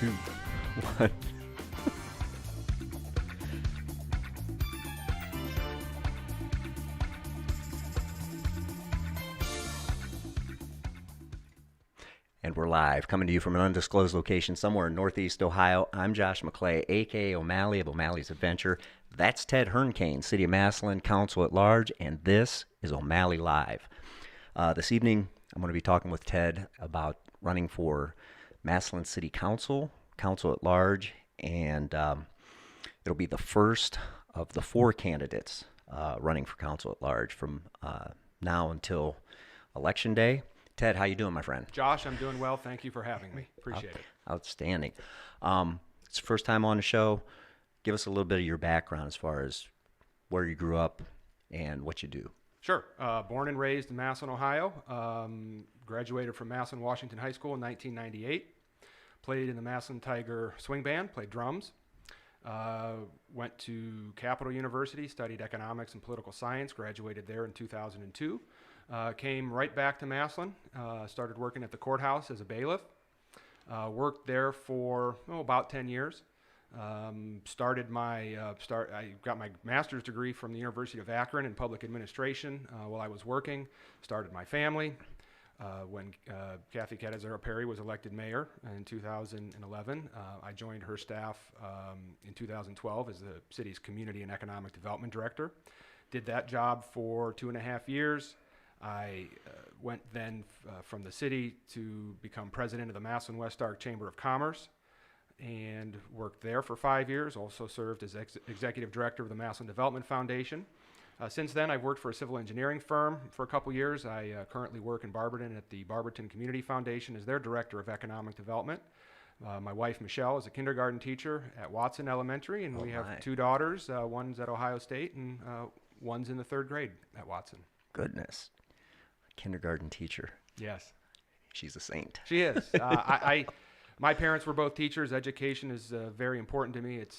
2, 1. And we're live, coming to you from an undisclosed location somewhere in Northeast Ohio. I'm Josh McClay, a.k.a. Omally of O'Malley's Adventure. That's Ted Herncane, City of Massillon, Council at Large, and this is Omally Live. This evening, I'm going to be talking with Ted about running for Massillon City Council, Council at Large, and it'll be the first of the 4 candidates running for Council at Large from now until Election Day. Ted, how you doing, my friend? Josh, I'm doing well. Thank you for having me. Appreciate it. Outstanding. It's the first time on the show. Give us a little bit of your background as far as where you grew up and what you do. Sure. Born and raised in Massillon, Ohio. Graduated from Massillon Washington High School in 1998. Played in the Massillon Tiger Swing Band, played drums. Went to Capital University, studied economics and political science, graduated there in 2002. Came right back to Massillon, started working at the courthouse as a bailiff. Worked there for about 10 years. I got my master's degree from the University of Akron in public administration while I was working. Started my family. When Kathy Cadazero-Perry was elected mayor in 2011, I joined her staff in 2012 as the city's community and economic development director. Did that job for 2.5 years. I went then from the city to become president of the Massillon West Arc Chamber of Commerce and worked there for 5 years. Also served as executive director of the Massillon Development Foundation. Since then, I've worked for a civil engineering firm for a couple years. I currently work in Barberton at the Barberton Community Foundation as their director of economic development. My wife, Michelle, is a kindergarten teacher at Watson Elementary, and we have 2 daughters. One's at Ohio State, and one's in the 3rd grade at Watson. Goodness. Kindergarten teacher. Yes. She's a saint. She is. My parents were both teachers. Education is very important to me. It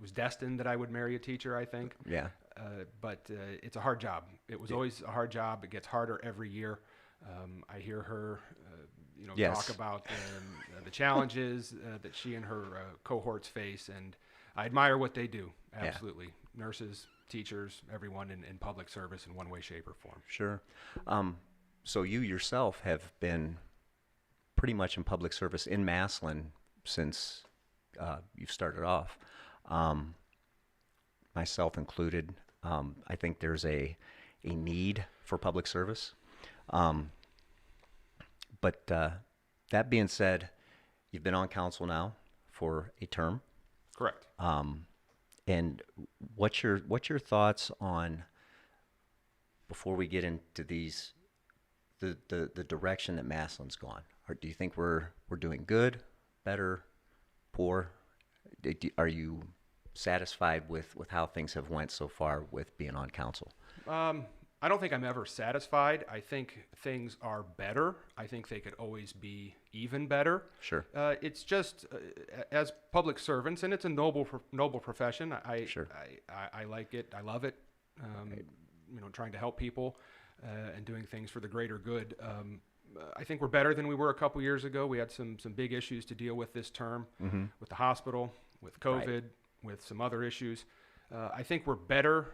was destined that I would marry a teacher, I think. Yeah. But it's a hard job. It was always a hard job. It gets harder every year. I hear her, Yes. talk about the challenges that she and her cohorts face, and I admire what they do. Absolutely. Yeah. Nurses, teachers, everyone in public service in one way, shape, or form. Sure. So you yourself have been pretty much in public service in Massillon since you've started off. Myself included. I think there's a need for public service. But that being said, you've been on council now for a term. Correct. And what's your thoughts on, before we get into these, the direction that Massillon's gone? Or do you think we're doing good, better, poor? Are you satisfied with how things have went so far with being on council? I don't think I'm ever satisfied. I think things are better. I think they could always be even better. Sure. It's just as public servants, and it's a noble profession. Sure. I like it. I love it. Trying to help people and doing things for the greater good. I think we're better than we were a couple years ago. We had some big issues to deal with this term, with the hospital, with COVID, Right. with some other issues. I think we're better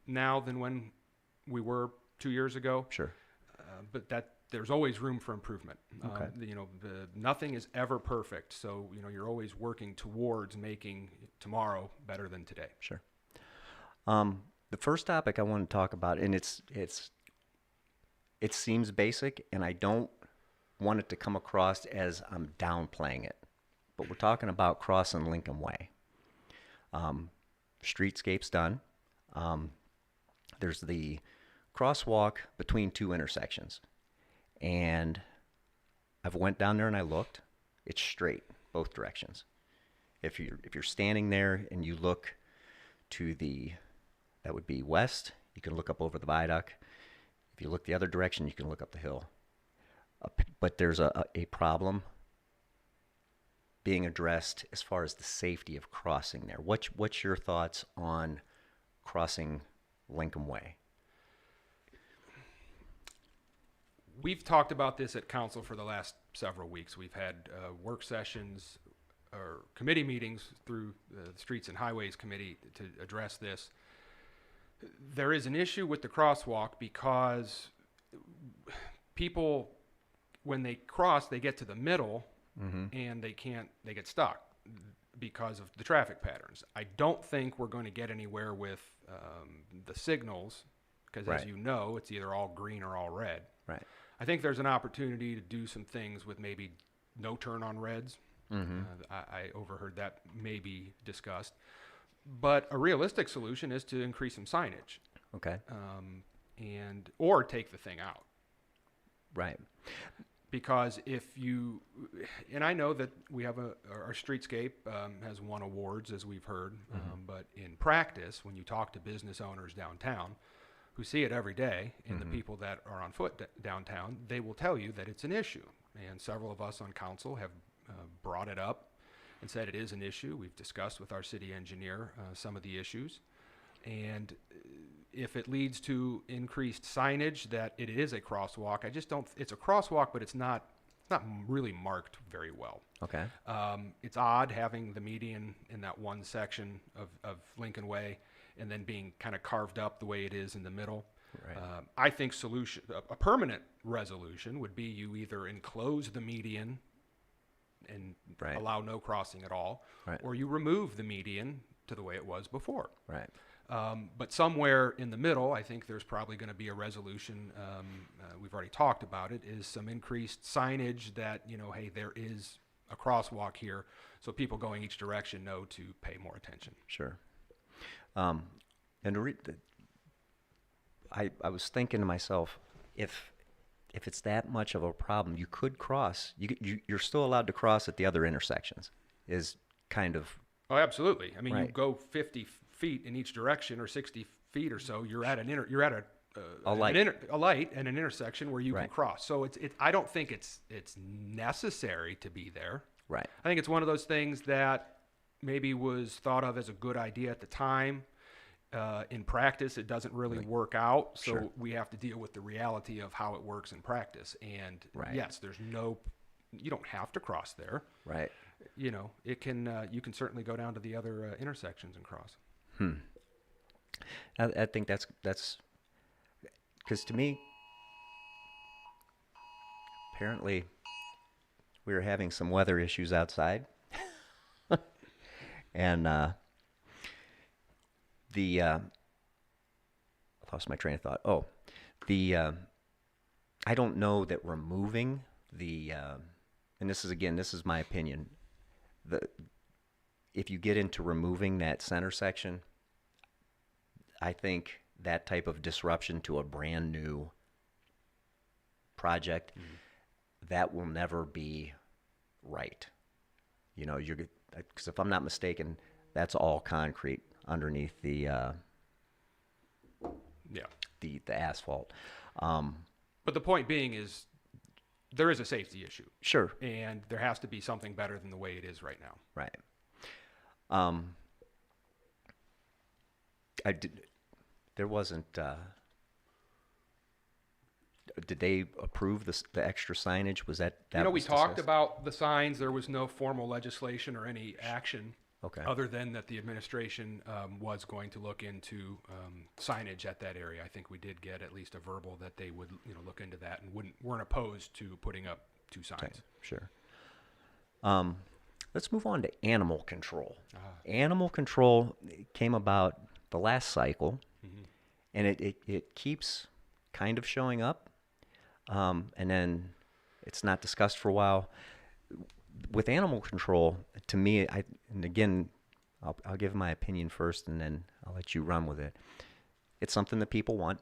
now than when we were 2 years ago. Sure. But there's always room for improvement. Okay. Nothing is ever perfect. So, you're always working towards making tomorrow better than today. Sure. The first topic I want to talk about, and it seems basic, and I don't want it to come across as I'm downplaying it, but we're talking about crossing Lincoln Way. Streetscape's done. There's the crosswalk between 2 intersections, and I've went down there and I looked. It's straight both directions. If you're standing there and you look to that would be west, you can look up over the viaduct. If you look the other direction, you can look up the hill. But there's a problem being addressed as far as the safety of crossing there. What's your thoughts on crossing Lincoln Way? We've talked about this at council for the last several weeks. We've had work sessions or committee meetings through the Streets and Highways Committee to address this. There is an issue with the crosswalk because people, when they cross, they get to the middle and they get stuck because of the traffic patterns. I don't think we're going to get anywhere with the signals because, as you know, it's either all green or all red. Right. I think there's an opportunity to do some things with maybe no turn on reds. I overheard that may be discussed. But a realistic solution is to increase some signage. Okay. Or take the thing out. Right. Because if you, and I know that we have our streetscape has won awards, as we've heard, but in practice, when you talk to business owners downtown who see it every day, and the people that are on foot downtown, they will tell you that it's an issue. And several of us on council have brought it up and said it is an issue. We've discussed with our city engineer some of the issues. And if it leads to increased signage that it is a crosswalk, I just don't, it's a crosswalk, but it's not really marked very well. Okay. It's odd having the median in that one section of Lincoln Way and then being kind of carved up the way it is in the middle. Right. I think a permanent resolution would be you either enclose the median and allow no crossing at all, or you remove the median to the way it was before. Right. But somewhere in the middle, I think there's probably going to be a resolution. We've already talked about it, is some increased signage that, hey, there is a crosswalk here, so people going each direction know to pay more attention. Sure. I was thinking to myself, if it's that much of a problem, you could cross. You're still allowed to cross at the other intersections. Is kind of. Oh, absolutely. I mean, you go 50 feet in each direction, or 60 feet or so. You're at a light and an intersection where you can cross. So I don't think it's necessary to be there. Right. I think it's one of those things that maybe was thought of as a good idea at the time. In practice, it doesn't really work out. So we have to deal with the reality of how it works in practice. And yes, you don't have to cross there. Right. It can, you can certainly go down to the other intersections and cross. I think that's because to me, apparently, we were having some weather issues outside, and I lost my train of thought. Oh, I don't know that removing and this is my opinion. If you get into removing that center section, I think that type of disruption to a brand new project, that will never be right. Because if I'm not mistaken, that's all concrete underneath the asphalt. But the point being is there is a safety issue. Sure. And there has to be something better than the way it is right now. Right. There wasn't. Did they approve the extra signage? Was that? We talked about the signs. There was no formal legislation or any action. Okay. Other than that, the administration was going to look into signage at that area. I think we did get at least a verbal that they would, look into that and weren't opposed to putting up 2 signs. Okay. Sure. Let's move on to animal control. Animal control came about the last cycle, and it keeps kind of showing up, and then it's not discussed for a while. With animal control, to me, I'll give my opinion first, and then I'll let you run with it. It's something that people want.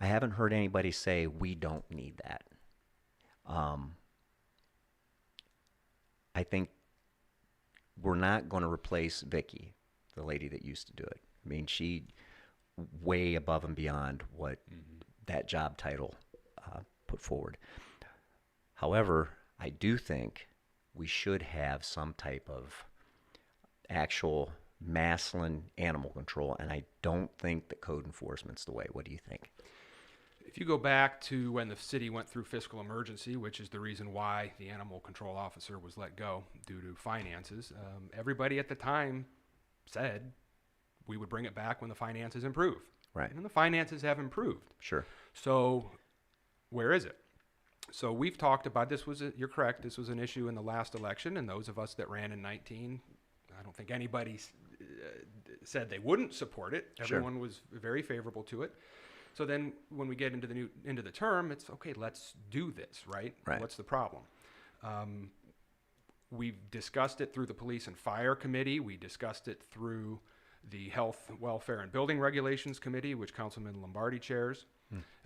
I haven't heard anybody say we don't need that. I think we're not going to replace Vicky, the lady that used to do it. I mean, she way above and beyond what that job title put forward. However, I do think we should have some type of actual Massillon animal control, and I don't think that code enforcement's the way. What do you think? If you go back to when the city went through fiscal emergency, which is the reason why the animal control officer was let go due to finances, everybody at the time said we would bring it back when the finances improve. Right. And the finances have improved. Sure. So where is it? So we've talked about this. You're correct. This was an issue in the last election, and those of us that ran in 19, I don't think anybody said they wouldn't support it. Sure. Everyone was very favorable to it. So then when we get into the term, it's okay, let's do this, right? Right. What's the problem? We've discussed it through the Police and Fire Committee. We discussed it through the Health, Welfare, and Building Regulations Committee, which Councilman Lombardi chairs.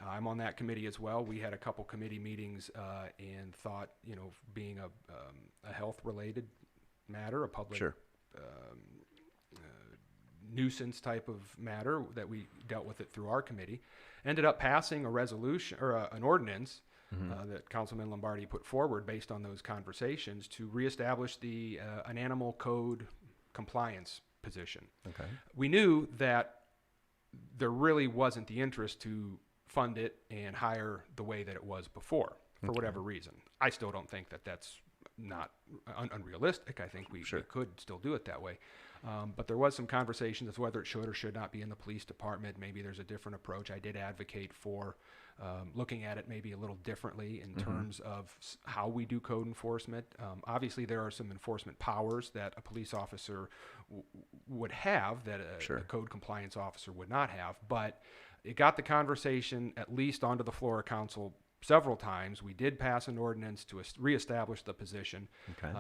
I'm on that committee as well. We had a couple committee meetings and thought, being a health-related matter, a public Sure. Nuisance type of matter, that we dealt with it through our committee, ended up passing a resolution or an ordinance that Councilman Lombardi put forward based on those conversations to reestablish an animal code compliance position. Okay. We knew that there really wasn't the interest to fund it and hire the way that it was before for whatever reason. I still don't think that that's not unrealistic. I think we could still do it that way. But there was some conversation as to whether it should or should not be in the police department. Maybe there's a different approach. I did advocate for looking at it maybe a little differently in terms of how we do code enforcement. Obviously, there are some enforcement powers that a police officer would have that a code compliance officer would not have. But it got the conversation at least onto the floor of council several times. We did pass an ordinance to reestablish the position. Okay.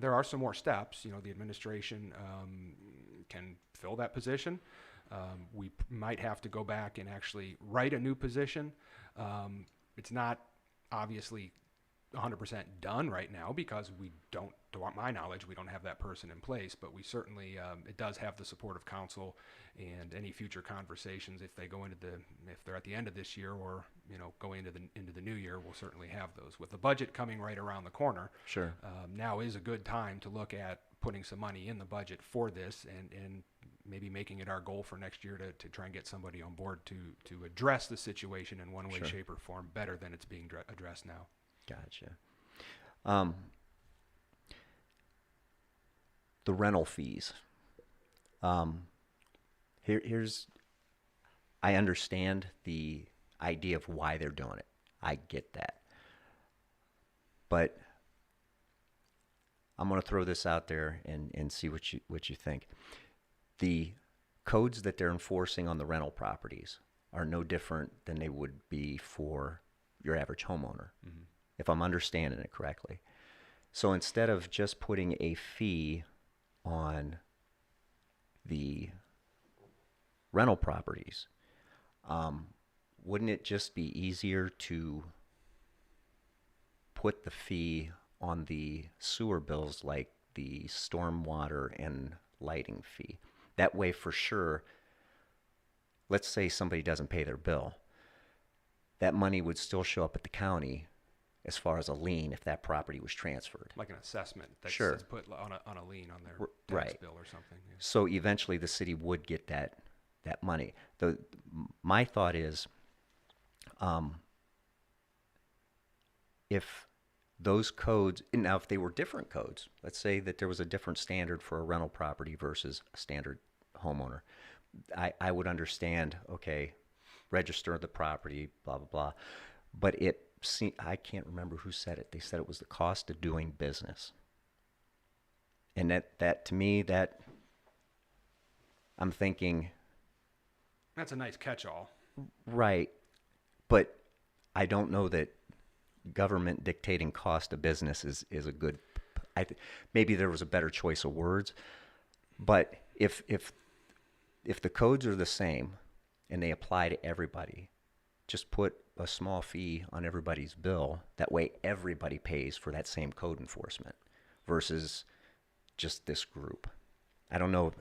There are some more steps. The administration can fill that position. We might have to go back and actually write a new position. It's not obviously 100% done right now because to my knowledge, we don't have that person in place, but we certainly, it does have the support of council, and any future conversations, if they're at the end of this year or, going into the new year, we'll certainly have those. With the budget coming right around the corner, Sure. Now is a good time to look at putting some money in the budget for this and maybe making it our goal for next year to try and get somebody on board to address the situation in one way, shape, or form better than it's being addressed now. Gotcha. The rental fees. Here's, I understand the idea of why they're doing it. I get that. But I'm going to throw this out there and see what you think. The codes that they're enforcing on the rental properties are no different than they would be for your average homeowner, if I'm understanding it correctly. So instead of just putting a fee on the rental properties, wouldn't it just be easier to put the fee on the sewer bills, like the stormwater and lighting fee? That way, for sure, let's say somebody doesn't pay their bill, that money would still show up at the county as far as a lien if that property was transferred. Like an assessment that's put on a lien on their tax bill or something. Yeah. So eventually the city would get that money. My thought is, if those codes, now if they were different codes, let's say that there was a different standard for a rental property versus a standard homeowner, I would understand, okay, register the property, blah, blah, blah. But I can't remember who said it. They said it was the cost of doing business. And that to me, that I'm thinking, that's a nice catch-all. Right. But I don't know that government dictating cost of business is a good, maybe there was a better choice of words. But if the codes are the same and they apply to everybody, just put a small fee on everybody's bill. That way everybody pays for that same code enforcement versus just this group. I don't know.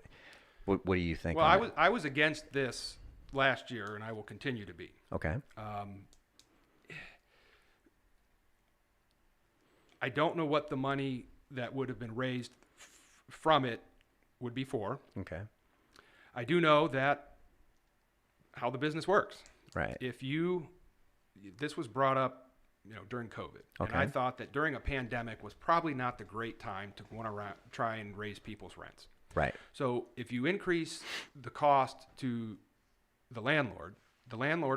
What do you think? Well, I was against this last year, and I will continue to be. Okay. I don't know what the money that would have been raised from it would be for. Okay. I do know that how the business works. Right. This was brought up, during COVID, and I thought that during a pandemic was probably not the great time to want to try and raise people's rents. Right. So if you increase the cost to the landlord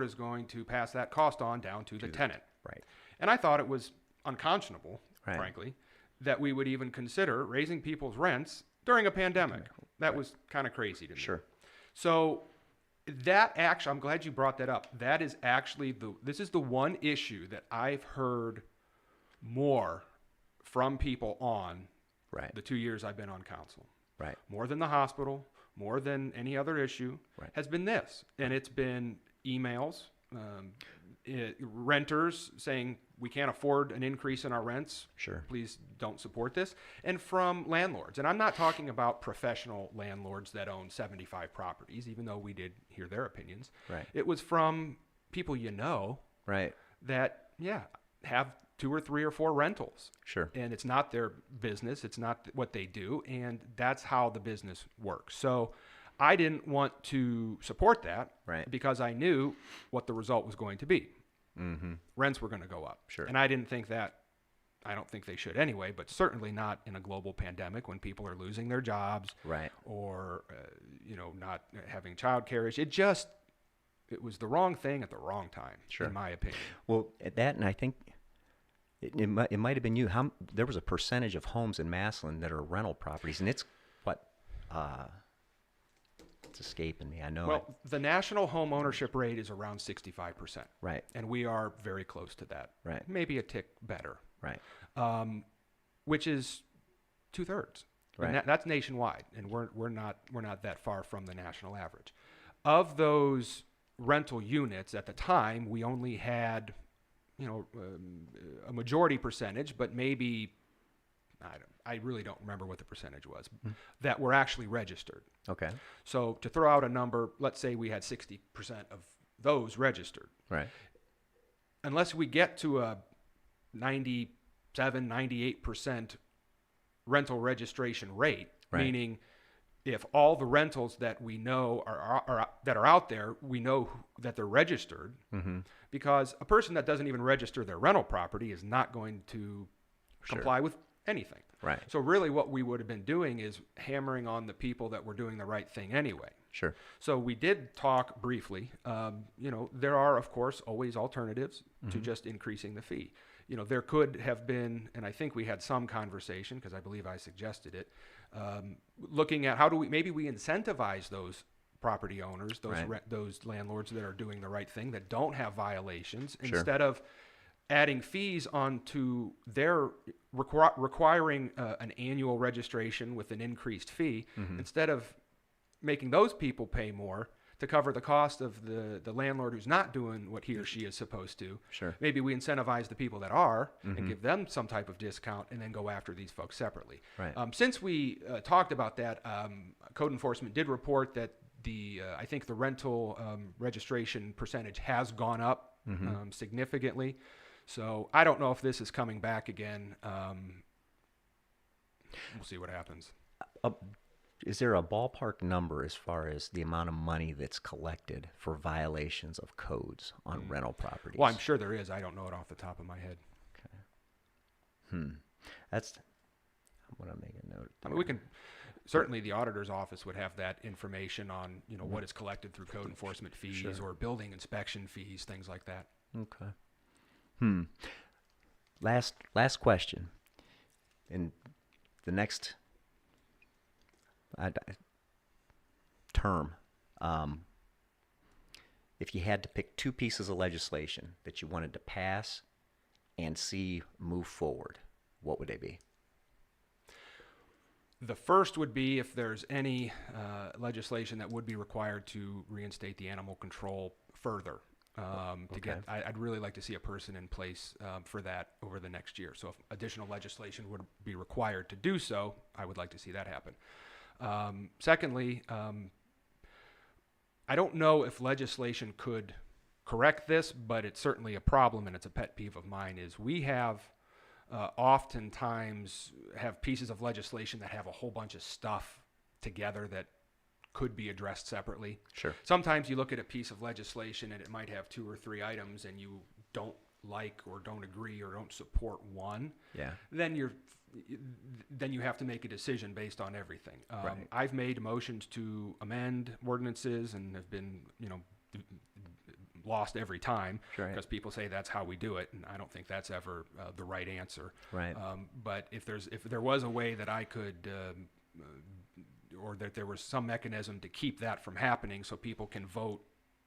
is going to pass that cost on down to the tenant. Right. And I thought it was unconscionable, Right. frankly, that we would even consider raising people's rents during a pandemic. That was kind of crazy to me. Sure. So I'm glad you brought that up. That is actually this is the one issue that I've heard more from people on Right. the 2 years I've been on council. Right. More than the hospital, more than any other issue, Right. has been this. And it's been emails, renters saying we can't afford an increase in our rents. Sure. Please don't support this. And from landlords. And I'm not talking about professional landlords that own 75 properties, even though we did hear their opinions. Right. It was from people Right. that, have 2 or 3 or 4 rentals. Sure. And it's not their business. It's not what they do. And that's how the business works. So I didn't want to support that Right. because I knew what the result was going to be. Mm-hmm. Rents were going to go up. Sure. And I don't think they should anyway, but certainly not in a global pandemic when people are losing their jobs. Right. Or, not having childcare. It was the wrong thing at the wrong time, Sure. in my opinion. Well, at that, and I think it might have been you. There was a percentage of homes in Massillon that are rental properties, and it's what it's escaping me. I know. Well, the national home ownership rate is around 65%. Right. And we are very close to that. Right. Maybe a tick better. Right. Which is 2/3. Right. And that's nationwide, and we're not that far from the national average. Of those rental units at the time, we only had, a majority percentage, but maybe I really don't remember what the percentage was that were actually registered. Okay. So to throw out a number, let's say we had 60% of those registered. Right. Unless we get to a 97, 98% rental registration rate, Right. meaning if all the rentals that we know that are out there, we know that they're registered, Mm-hmm. because a person that doesn't even register their rental property is not going to Sure. comply with anything. Right. So really what we would have been doing is hammering on the people that were doing the right thing anyway. Sure. So we did talk briefly. There are, of course, always alternatives to just increasing the fee. There could have been, and I think we had some conversation, because I believe I suggested it, looking at how do we incentivize those property owners, Right. those landlords that are doing the right thing, that don't have violations, Sure. instead of adding fees onto their requiring an annual registration with an increased fee, instead of making those people pay more to cover the cost of the landlord who's not doing what he or she is supposed to. Sure. Maybe we incentivize the people that are and give them some type of discount, and then go after these folks separately. Right. Since we talked about that, code enforcement did report that I think the rental registration percentage has gone up significantly. So I don't know if this is coming back again. We'll see what happens. Is there a ballpark number as far as the amount of money that's collected for violations of codes on rental properties? Well, I'm sure there is. I don't know it off the top of my head. That's. I'm gonna make a note. I mean, we can certainly, the auditor's office would have that information on what is collected through code enforcement fees Sure. or building inspection fees, things like that. Okay. Last question. In the next term, if you had to pick 2 pieces of legislation that you wanted to pass and see move forward, what would they be? The first would be if there's any legislation that would be required to reinstate the animal control further. I'd really like to see a person in place for that over the next year. So if additional legislation would be required to do so, I would like to see that happen. Secondly, I don't know if legislation could correct this, but it's certainly a problem, and it's a pet peeve of mine, is we have oftentimes have pieces of legislation that have a whole bunch of stuff together that could be addressed separately. Sure. Sometimes you look at a piece of legislation and it might have 2 or 3 items and you don't like or don't agree or don't support one. Yeah. Then you have to make a decision based on everything. Right. I've made motions to amend ordinances and have been, lost every time Sure. because people say that's how we do it, and I don't think that's ever the right answer. Right. But if there was a way that I could, or that there was some mechanism to keep that from happening, so people can vote,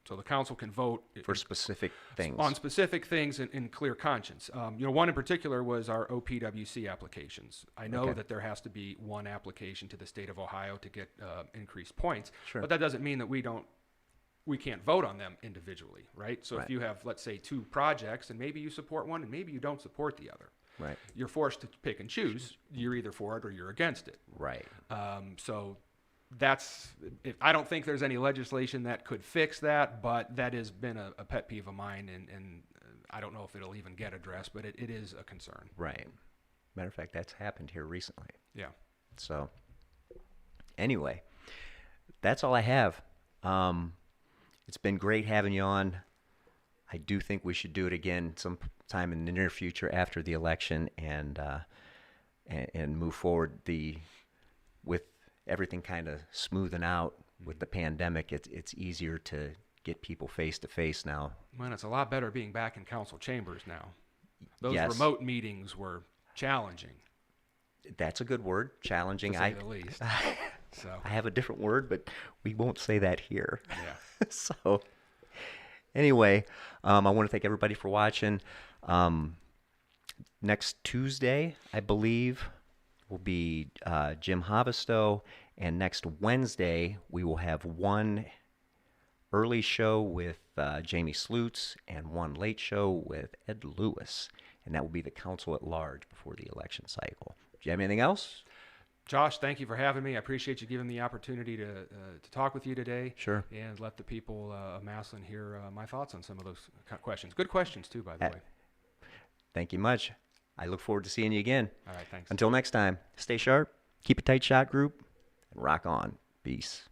so the council can vote For specific things. on specific things in clear conscience. One in particular was our OPWC applications. I know Okay. that there has to be one application to the state of Ohio to get increased points, Sure. but that doesn't mean that we can't vote on them individually, right? So Right. if you have, let's say, 2 projects, and maybe you support one and maybe you don't support the other, Right. you're forced to pick and choose. You're either for it or you're against it. Right. So I don't think there's any legislation that could fix that, but that has been a pet peeve of mine, and I don't know if it'll even get addressed, but it is a concern. Right. Matter of fact, that's happened here recently. Yeah. So, anyway, that's all I have. It's been great having you on. I do think we should do it again sometime in the near future after the election, and move forward with everything kind of smoothing out with the pandemic. It's easier to get people face to face now. Well, it's a lot better being back in council chambers now. Those Yes. remote meetings were challenging, That's a good word, challenging. to say the least. So, I have a different word, but we won't say that here. yeah. So, anyway, I want to thank everybody for watching. Next Tuesday, I believe, will be Jim Havistow, and next Wednesday we will have one early show with Jamie Slutz and one late show with Ed Lewis, and that will be the council at large before the election cycle. Do you have anything else? Josh, thank you for having me. I appreciate you giving me the opportunity to talk with you today. Sure. And let the people of Massillon hear my thoughts on some of those questions. Good questions, too, by the way. Thank you much. I look forward to seeing you again. All right, thanks. Until next time, stay sharp, keep a tight shot group, and rock on. Peace.